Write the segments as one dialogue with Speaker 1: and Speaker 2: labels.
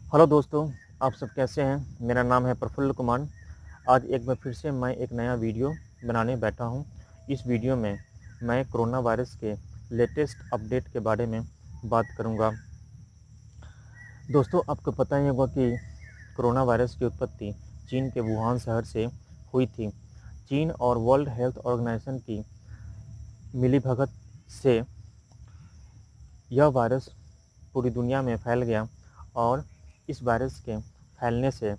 Speaker 1: Hello दोस्तों, आप सब कैसे हैं। मेरा नाम है प्रफुल्ल कुमार। आज एक बार फिर से मैं एक नया वीडियो बनाने बैठा हूं। इस वीडियो में मैं कोरोना वायरस के लेटेस्ट अपडेट के बारे में बात करूंगा। दोस्तों, आपको पता ही होगा कि कोरोना वायरस की उत्पत्ति चीन के वुहान शहर से हुई थी। चीन और वर्ल्ड हेल्थ ऑर्गेनाइजेशन की मिलीभगत से यह वायरस पूरी दुनिया में फैल गया और इस वायरस के फैलने से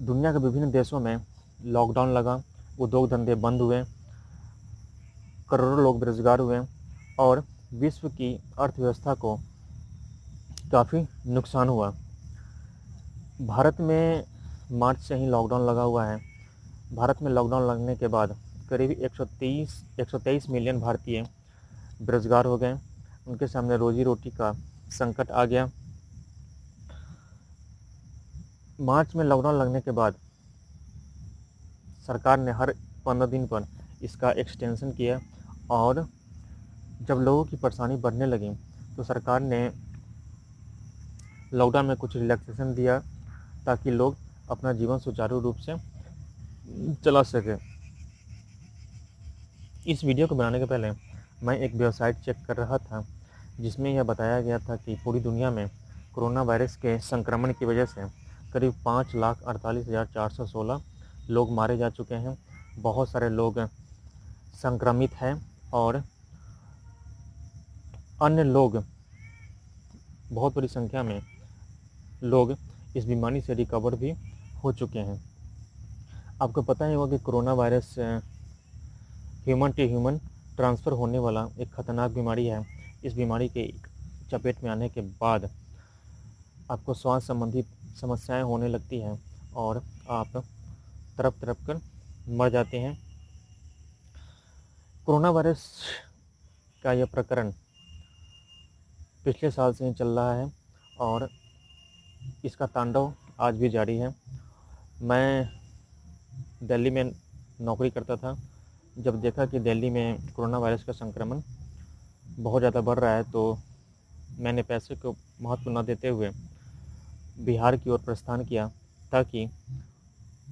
Speaker 1: दुनिया के विभिन्न देशों में लॉकडाउन लगा, उद्योग धंधे बंद हुए, करोड़ों लोग बेरोजगार हुए और विश्व की अर्थव्यवस्था को काफ़ी नुकसान हुआ। भारत में मार्च से ही लॉकडाउन लगा हुआ है। भारत में लॉकडाउन लगने के बाद करीब 123 मिलियन भारतीय बेरोजगार हो गए। उनके सामने रोजी रोटी का संकट आ गया। मार्च में लॉकडाउन लगने के बाद सरकार ने हर 15 दिन पर इसका एक्सटेंशन किया और जब लोगों की परेशानी बढ़ने लगी तो सरकार ने लॉकडाउन में कुछ रिलैक्सेशन दिया ताकि लोग अपना जीवन सुचारू रूप से चला सके। इस वीडियो को बनाने के पहले मैं एक वेबसाइट चेक कर रहा था जिसमें यह बताया गया था कि पूरी दुनिया में कोरोना वायरस के संक्रमण की वजह से करीब 5,48,416 लोग मारे जा चुके हैं। बहुत सारे लोग संक्रमित हैं और अन्य लोग, बहुत बड़ी संख्या में लोग इस बीमारी से रिकवर भी हो चुके हैं। आपको पता ही होगा कि corona virus human to human transfer होने वाला एक खतरनाक बीमारी है। इस बीमारी के चपेट में आने के बाद आपको श्वास संबंधी समस्याएं होने लगती हैं और आप तड़प तड़प कर मर जाते हैं। कोरोना वायरस का यह प्रकरण पिछले साल से ही चल रहा है और इसका तांडव आज भी जारी है। मैं दिल्ली में नौकरी करता था। जब देखा कि दिल्ली में कोरोना वायरस का संक्रमण बहुत ज़्यादा बढ़ रहा है तो मैंने पैसे को महत्व न देते हुए बिहार की ओर प्रस्थान किया ताकि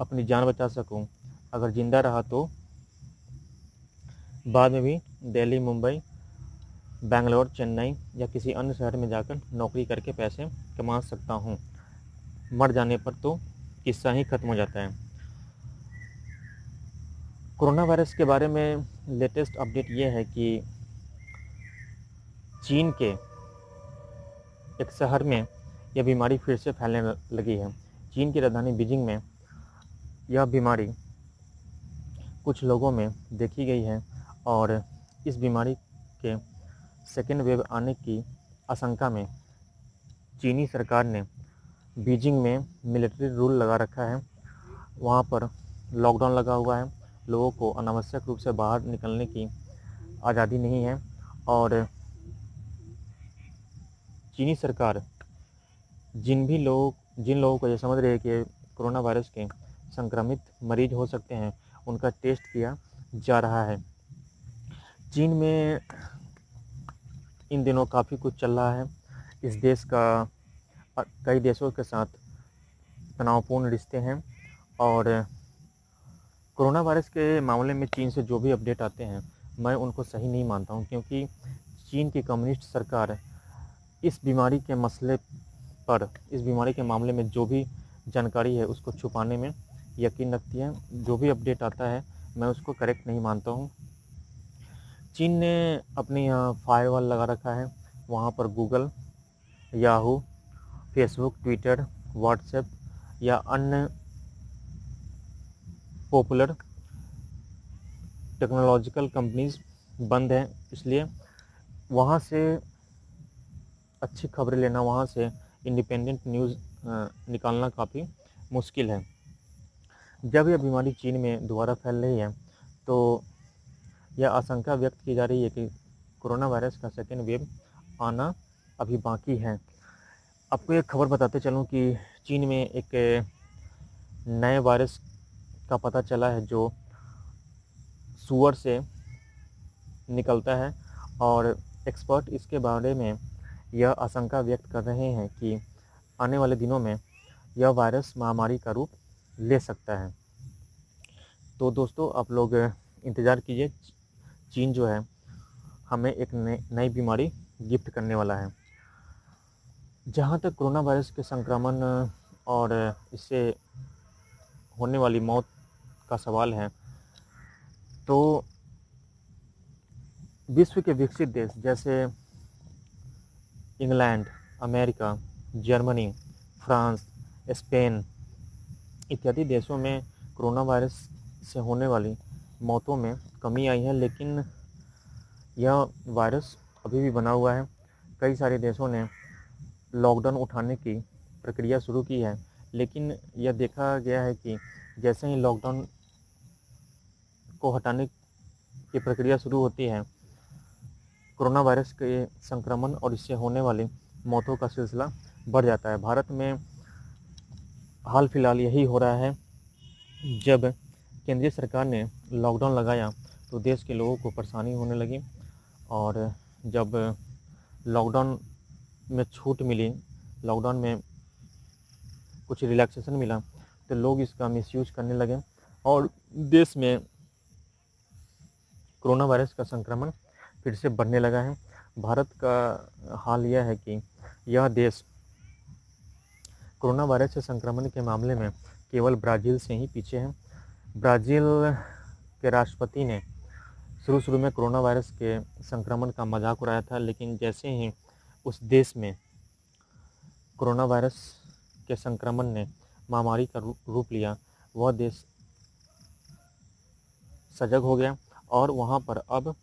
Speaker 1: अपनी जान बचा सकूं। अगर ज़िंदा रहा तो बाद में भी दिल्ली, मुंबई, बेंगलोर, चेन्नई या किसी अन्य शहर में जाकर नौकरी करके पैसे कमा सकता हूं। मर जाने पर तो किस्सा ही खत्म हो जाता है। कोरोना वायरस के बारे में लेटेस्ट अपडेट ये है कि चीन के एक शहर में यह बीमारी फिर से फैलने लगी है। चीन की राजधानी बीजिंग में यह बीमारी कुछ लोगों में देखी गई है और इस बीमारी के सेकेंड वेव आने की आशंका में चीनी सरकार ने बीजिंग में मिलिट्री रूल लगा रखा है। वहाँ पर लॉकडाउन लगा हुआ है। लोगों को अनावश्यक रूप से बाहर निकलने की आज़ादी नहीं है और चीनी सरकार जिन लोगों को ये समझ रही है कि कोरोना वायरस के संक्रमित मरीज हो सकते हैं, उनका टेस्ट किया जा रहा है। चीन में इन दिनों काफ़ी कुछ चल रहा है। इस देश का कई देशों के साथ तनावपूर्ण रिश्ते हैं और कोरोना वायरस के मामले में चीन से जो भी अपडेट आते हैं मैं उनको सही नहीं मानता हूं, क्योंकि चीन की कम्युनिस्ट सरकार इस बीमारी के मसले पर, इस बीमारी के मामले में जो भी जानकारी है उसको छुपाने में यकीन रखती है। जो भी अपडेट आता है मैं उसको करेक्ट नहीं मानता हूँ। चीन ने अपने यहाँ फायरवॉल लगा रखा है। वहाँ पर Google, Yahoo, Facebook, Twitter, WhatsApp या अन्य पॉपुलर टेक्नोलॉजिकल कंपनीज बंद हैं, इसलिए वहाँ से अच्छी खबरें लेना, वहाँ से इंडिपेंडेंट न्यूज़ निकालना काफ़ी मुश्किल है। जब यह बीमारी चीन में दोबारा फैल रही है तो यह आशंका व्यक्त की जा रही है कि कोरोना वायरस का सेकेंड वेव आना अभी बाकी है। आपको एक खबर बताते चलूँ कि चीन में एक नए वायरस का पता चला है जो सूअर से निकलता है और एक्सपर्ट इसके बारे में यह आशंका व्यक्त कर रहे हैं कि आने वाले दिनों में यह वायरस महामारी का रूप ले सकता है। तो दोस्तों आप लोग इंतज़ार कीजिए, चीन जो है हमें एक नई बीमारी गिफ्ट करने वाला है। जहाँ तक कोरोना वायरस के संक्रमण और इससे होने वाली मौत का सवाल है, तो विश्व के विकसित देश जैसे England, America, Germany, France, Spain इत्यादि देशों में कोरोना वायरस से होने वाली मौतों में कमी आई है, लेकिन यह वायरस अभी भी बना हुआ है। कई सारे देशों ने लॉकडाउन उठाने की प्रक्रिया शुरू की है, लेकिन यह देखा गया है कि जैसे ही लॉकडाउन को हटाने की प्रक्रिया शुरू होती है, कोरोना वायरस के संक्रमण और इससे होने वाली मौतों का सिलसिला बढ़ जाता है। भारत में हाल फिलहाल यही हो रहा है। जब केंद्रीय सरकार ने लॉकडाउन लगाया तो देश के लोगों को परेशानी होने लगी, और जब लॉकडाउन में छूट मिली, लॉकडाउन में कुछ रिलैक्सेशन मिला, तो लोग इसका मिसयूज करने लगे और देश में कोरोना वायरस का संक्रमण फिर से बढ़ने लगा है। भारत का हाल यह है कि यह देश कोरोना वायरस से संक्रमण के मामले में केवल ब्राज़ील से ही पीछे है। ब्राज़ील के राष्ट्रपति ने शुरू में कोरोना वायरस के संक्रमण का मजाक उड़ाया था, लेकिन जैसे ही उस देश में कोरोना वायरस के संक्रमण ने महामारी का रूप लिया, वह देश सजग हो गया और वहाँ पर अब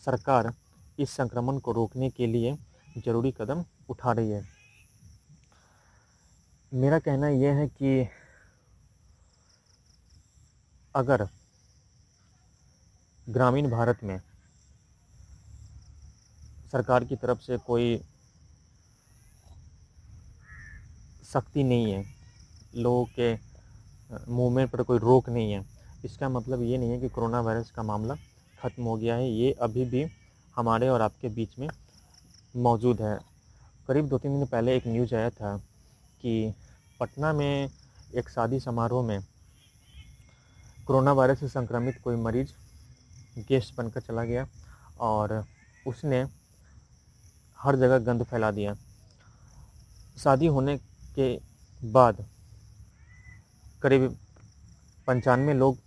Speaker 1: सरकार इस संक्रमण को रोकने के लिए ज़रूरी कदम उठा रही है। मेरा कहना यह है कि अगर ग्रामीण भारत में सरकार की तरफ से कोई सख्ती नहीं है, लोगों के मूवमेंट पर कोई रोक नहीं है, इसका मतलब ये नहीं है कि कोरोना वायरस का मामला ख़त्म हो गया है। ये अभी भी हमारे और आपके बीच में मौजूद है। करीब 2-3 दिन पहले एक न्यूज़ आया था कि पटना में एक शादी समारोह में कोरोना वायरस से संक्रमित कोई मरीज गेस्ट बनकर चला गया और उसने हर जगह गंद फैला दिया। शादी होने के बाद करीब 95 लोग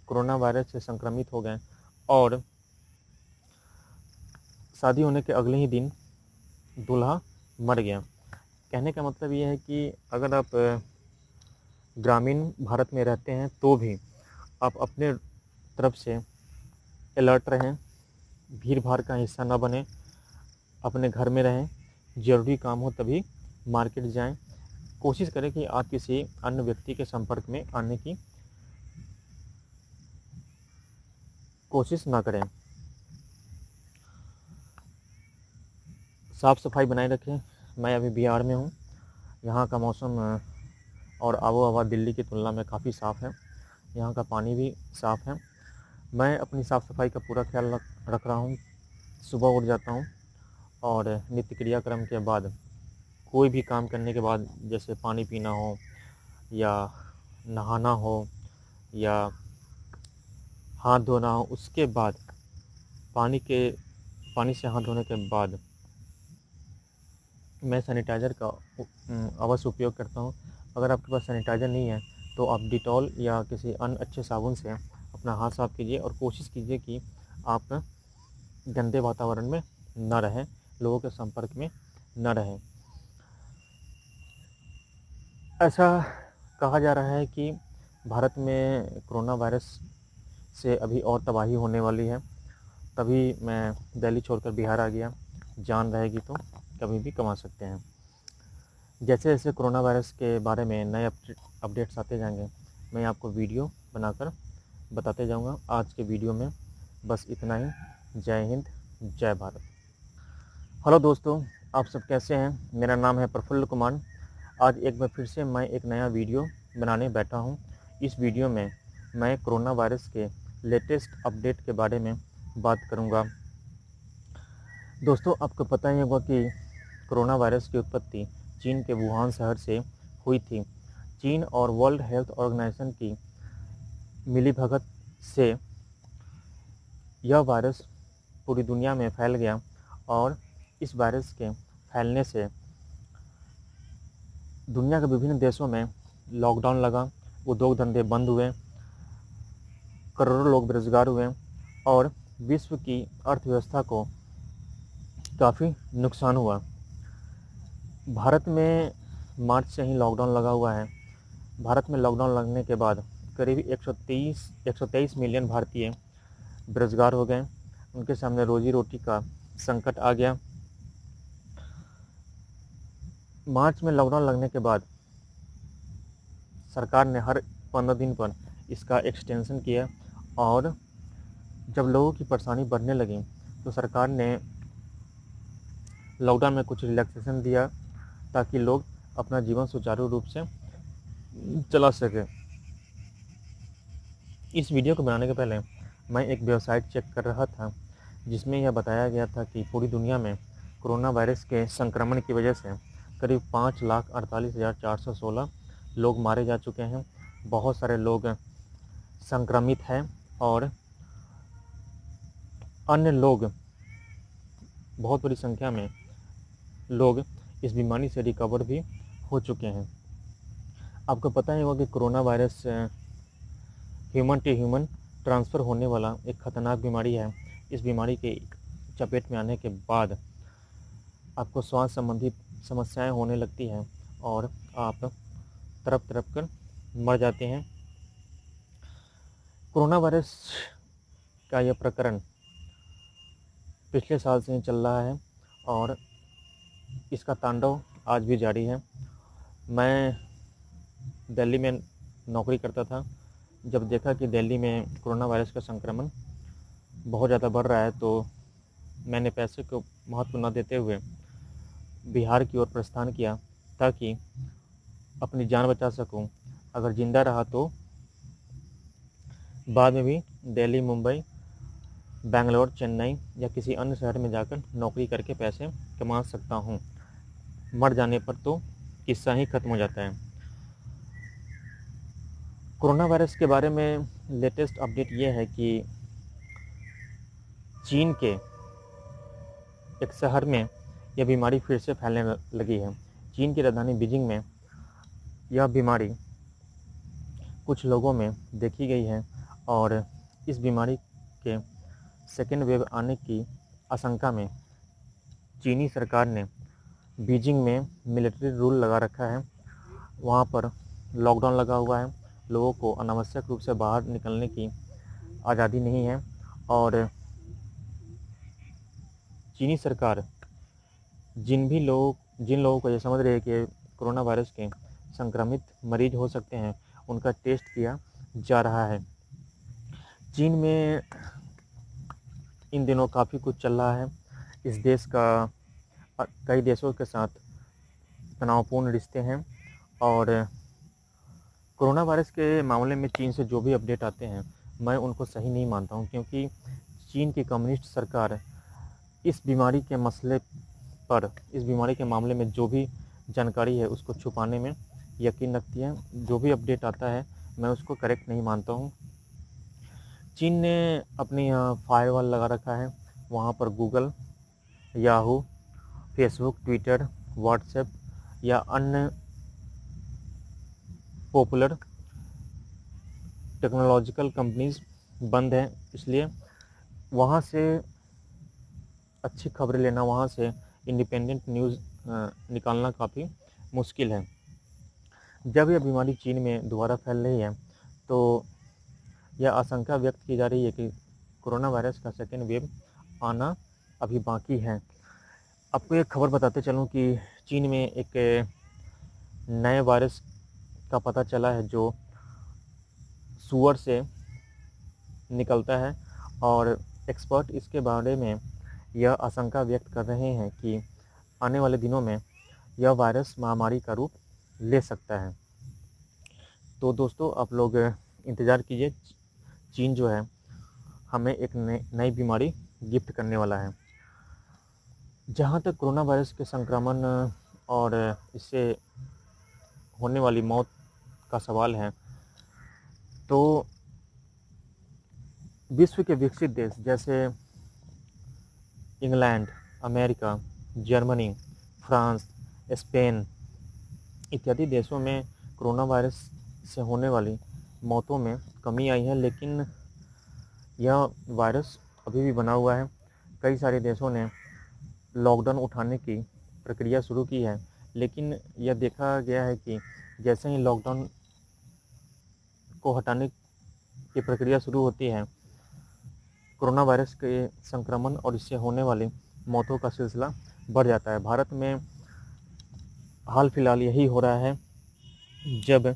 Speaker 1: कोरोना वायरस से संक्रमित हो गए और शादी होने के अगले ही दिन दूल्हा मर गया। कहने का मतलब ये है कि अगर आप ग्रामीण भारत में रहते हैं तो भी आप अपने तरफ से अलर्ट रहें, भीड़ भाड़ का हिस्सा न बने, अपने घर में रहें, ज़रूरी काम हो तभी मार्केट जाएं। कोशिश करें कि आप किसी अन्य व्यक्ति के संपर्क में आने की कोशिश ना करें। साफ़ सफाई बनाए रखें। मैं अभी बिहार में हूँ, यहाँ का मौसम और आबो हवा दिल्ली की तुलना में काफ़ी साफ़ है, यहाँ का पानी भी साफ़ है। मैं अपनी साफ़ सफाई का पूरा ख्याल रख रहा हूँ। सुबह उठ जाता हूँ और नित्य क्रियाक्रम के बाद, कोई भी काम करने के बाद, जैसे पानी पीना हो या नहाना हो या हाथ धोना हो, उसके बाद पानी से हाथ धोने के बाद मैं सैनिटाइज़र का अवश्य उपयोग करता हूँ। अगर आपके पास सैनिटाइज़र नहीं है तो आप डिटॉल या किसी अन्य अच्छे साबुन से अपना हाथ साफ कीजिए और कोशिश कीजिए कि आप गंदे वातावरण में न रहें, लोगों के संपर्क में न रहें। ऐसा कहा जा रहा है कि भारत में कोरोना वायरस से अभी और तबाही होने वाली है, तभी मैं दिल्ली छोड़कर बिहार आ गया। जान रहेगी तो कभी भी कमा सकते हैं। जैसे जैसे कोरोना वायरस के बारे में नए अपडेट्स आते जाएंगे, मैं आपको वीडियो बनाकर बताते जाऊंगा। आज के वीडियो में बस इतना ही। जय हिंद, जय भारत। हेलो दोस्तों, आप सब कैसे हैं? मेरा नाम है प्रफुल्ल कुमार। आज एक बार फिर से मैं एक नया वीडियो बनाने बैठा हूं। इस वीडियो में मैं कोरोना वायरस के लेटेस्ट अपडेट के बारे में बात करूंगा। दोस्तों, आपको पता ही होगा कि कोरोना वायरस की उत्पत्ति चीन के वुहान शहर से हुई थी। चीन और वर्ल्ड हेल्थ ऑर्गेनाइजेशन की मिलीभगत से यह वायरस पूरी दुनिया में फैल गया और इस वायरस के फैलने से दुनिया के विभिन्न देशों में लॉकडाउन लगा, उद्योग धंधे बंद हुए, करोड़ों लोग बेरोजगार हुए और विश्व की अर्थव्यवस्था को काफ़ी नुकसान हुआ। भारत में मार्च से ही लॉकडाउन लगा हुआ है। भारत में लॉकडाउन लगने के बाद करीब 123 मिलियन भारतीय बेरोजगार हो गए। उनके सामने रोजी रोटी का संकट आ गया। मार्च में लॉकडाउन लगने के बाद सरकार ने हर 15 दिन पर इसका एक्सटेंशन किया और जब लोगों की परेशानी बढ़ने लगी तो सरकार ने लॉकडाउन में कुछ रिलैक्सेशन दिया ताकि लोग अपना जीवन सुचारू रूप से चला सके। इस वीडियो को बनाने के पहले मैं एक वेबसाइट चेक कर रहा था जिसमें यह बताया गया था कि पूरी दुनिया में कोरोना वायरस के संक्रमण की वजह से करीब 5,48,416 लोग मारे जा चुके हैं। बहुत सारे लोग संक्रमित हैं और अन्य लोग, बहुत बड़ी संख्या में लोग इस बीमारी से रिकवर भी हो चुके हैं। आपको पता ही होगा कि corona virus human to human transfer होने वाला एक खतरनाक बीमारी है। इस बीमारी के चपेट में आने के बाद आपको श्वास संबंधी समस्याएं होने लगती हैं और आप तड़प कर मर जाते हैं। कोरोना वायरस का यह प्रकरण पिछले साल से ही चल रहा है और इसका तांडव आज भी जारी है। मैं दिल्ली में नौकरी करता था। जब देखा कि दिल्ली में कोरोना वायरस का संक्रमण बहुत ज़्यादा बढ़ रहा है तो मैंने पैसे को महत्व न देते हुए बिहार की ओर प्रस्थान किया ताकि अपनी जान बचा सकूं। अगर ज़िंदा रहा तो बाद में भी दिल्ली, मुंबई, बेंगलोर, चेन्नई या किसी अन्य शहर में जाकर नौकरी करके पैसे कमा सकता हूं। मर जाने पर तो किस्सा ही खत्म हो जाता है। कोरोना वायरस के बारे में लेटेस्ट अपडेट ये है कि चीन के एक शहर में यह बीमारी फिर से फैलने लगी है। चीन की राजधानी बीजिंग में यह बीमारी कुछ लोगों में देखी गई है और इस बीमारी के सेकेंड वेव आने की आशंका में चीनी सरकार ने बीजिंग में मिलिट्री रूल लगा रखा है। वहाँ पर लॉकडाउन लगा हुआ है। लोगों को अनावश्यक रूप से बाहर निकलने की आज़ादी नहीं है और चीनी सरकार जिन लोगों को ये समझ रही है कि कोरोना वायरस के संक्रमित मरीज हो सकते हैं, उनका टेस्ट किया जा रहा है। चीन में इन दिनों काफ़ी कुछ चल रहा है। इस देश का कई देशों के साथ तनावपूर्ण रिश्ते हैं और कोरोना वायरस के मामले में चीन से जो भी अपडेट आते हैं मैं उनको सही नहीं मानता हूं, क्योंकि चीन की कम्युनिस्ट सरकार इस बीमारी के मामले में जो भी जानकारी है उसको छुपाने में यकीन रखती है। जो भी अपडेट आता है मैं उसको करेक्ट नहीं मानता हूँ। चीन ने अपने यहाँ फायरवॉल लगा रखा है। वहाँ पर Google, Yahoo, Facebook, Twitter, WhatsApp या अन्य पॉपुलर टेक्नोलॉजिकल कंपनीज बंद हैं, इसलिए वहाँ से अच्छी खबरें लेना, वहाँ से इंडिपेंडेंट न्यूज़ निकालना काफ़ी मुश्किल है। जब यह बीमारी चीन में दोबारा फैल रही है तो यह आशंका व्यक्त की जा रही है कि कोरोना वायरस का सेकेंड वेव आना अभी बाकी है। आपको एक खबर बताते चलूँ कि चीन में एक नए वायरस का पता चला है जो सूअर से निकलता है और एक्सपर्ट इसके बारे में यह आशंका व्यक्त कर रहे हैं कि आने वाले दिनों में यह वायरस महामारी का रूप ले सकता है। तो दोस्तों, आप लोग इंतज़ार कीजिए। चीन जो है हमें एक नई बीमारी गिफ्ट करने वाला है। जहाँ तक कोरोना वायरस के संक्रमण और इससे होने वाली मौत का सवाल है, तो विश्व के विकसित देश जैसे England, America, Germany, France, Spain इत्यादि देशों में कोरोना वायरस से होने वाली मौतों में कमी आई है, लेकिन यह वायरस अभी भी बना हुआ है। कई सारे देशों ने लॉकडाउन उठाने की प्रक्रिया शुरू की है, लेकिन यह देखा गया है कि जैसे ही लॉकडाउन को हटाने की प्रक्रिया शुरू होती है, कोरोना वायरस के संक्रमण और इससे होने वाली मौतों का सिलसिला बढ़ जाता है। भारत में हाल फिलहाल यही हो रहा है। जब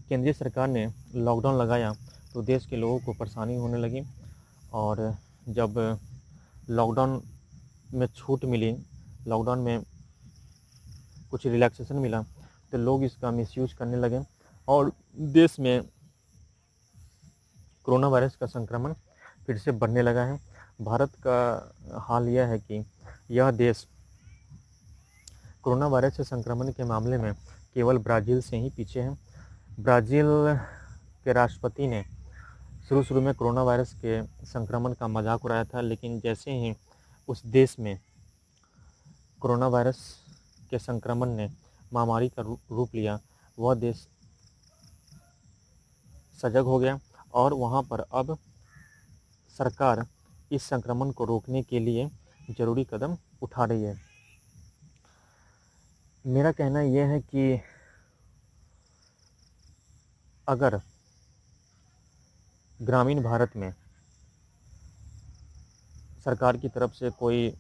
Speaker 1: केंद्रीय सरकार ने लॉकडाउन लगाया तो देश के लोगों को परेशानी होने लगी, और जब लॉकडाउन में छूट मिली, लॉकडाउन में कुछ रिलैक्सेशन मिला, तो लोग इसका मिसयूज करने लगे और देश में कोरोना वायरस का संक्रमण फिर से बढ़ने लगा है। भारत का हाल यह है कि यह देश कोरोना वायरस से संक्रमण के मामले में केवल ब्राज़ील से ही पीछे है। ब्राज़ील के राष्ट्रपति ने शुरू में कोरोना वायरस के संक्रमण का मजाक उड़ाया था, लेकिन जैसे ही उस देश में कोरोना वायरस के संक्रमण ने महामारी का रूप लिया, वह देश सजग हो गया और वहाँ पर अब सरकार इस संक्रमण को रोकने के लिए ज़रूरी कदम उठा रही है। मेरा कहना यह है कि अगर ग्रामीण भारत में सरकार की तरफ से कोई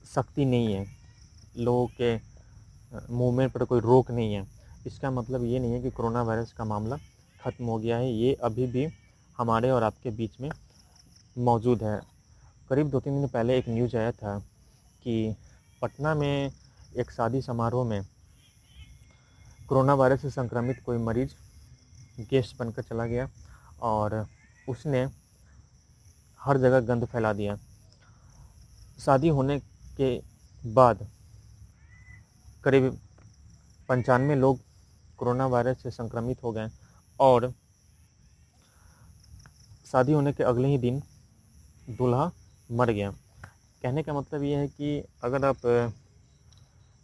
Speaker 1: सख्ती नहीं है, लोगों के मूवमेंट पर कोई रोक नहीं है, इसका मतलब ये नहीं है कि कोरोना वायरस का मामला ख़त्म हो गया है। ये अभी भी हमारे और आपके बीच में मौजूद है। करीब 2-3 दिन पहले एक न्यूज़ आया था कि पटना में एक शादी समारोह में कोरोना वायरस से संक्रमित कोई मरीज़ गेस्ट बनकर चला गया और उसने हर जगह गंद फैला दिया। शादी होने के बाद करीब 95 लोग कोरोना वायरस से संक्रमित हो गए और शादी होने के अगले ही दिन दूल्हा मर गया। कहने का मतलब ये है कि अगर आप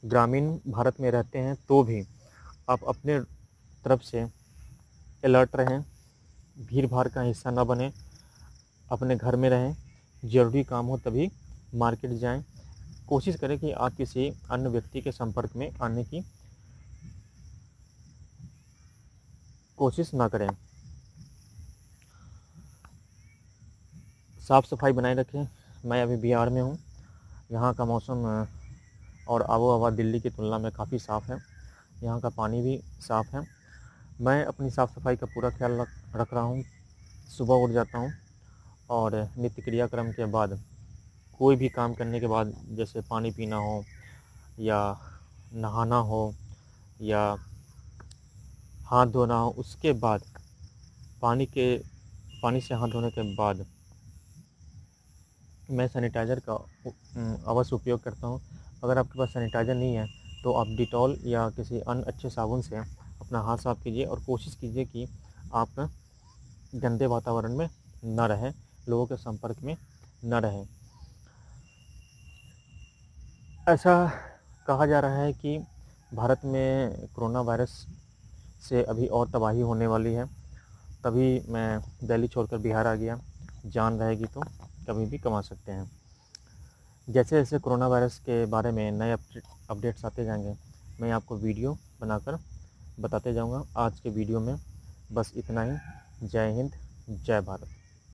Speaker 1: ग्रामीण भारत में रहते हैं तो भी आप अपने तरफ से अलर्ट रहें, भीड़ भाड़ का हिस्सा न बने, अपने घर में रहें, ज़रूरी काम हो तभी मार्केट जाएं। कोशिश करें कि आप किसी अन्य व्यक्ति के संपर्क में आने की कोशिश ना करें। साफ़ सफाई बनाए रखें। मैं अभी बिहार में हूँ, यहाँ का मौसम और आबो हवा दिल्ली की तुलना में काफ़ी साफ़ है, यहाँ का पानी भी साफ़ है। मैं अपनी साफ़ सफाई का पूरा ख्याल रख रहा हूँ। सुबह उठ जाता हूँ और नित्य क्रियाक्रम के बाद कोई भी काम करने के बाद, जैसे पानी पीना हो या नहाना हो या हाथ धोना हो, उसके बाद पानी से हाथ धोने के बाद मैं सैनिटाइज़र का अवश्य उपयोग करता हूँ। अगर आपके पास सैनिटाइज़र नहीं है तो आप डिटॉल या किसी अन्य अच्छे साबुन से अपना हाथ साफ कीजिए और कोशिश कीजिए कि आप गंदे वातावरण में न रहें, लोगों के संपर्क में न रहें। ऐसा कहा जा रहा है कि भारत में कोरोना वायरस से अभी और तबाही होने वाली है, तभी मैं दिल्ली छोड़कर बिहार आ गया। जान रहेगी तो कभी भी कमा सकते हैं। जैसे जैसे कोरोना वायरस के बारे में नए अपडेट्स आते जाएंगे, मैं आपको वीडियो बनाकर बताते जाऊंगा। आज के वीडियो में बस इतना ही। जय हिंद, जय भारत।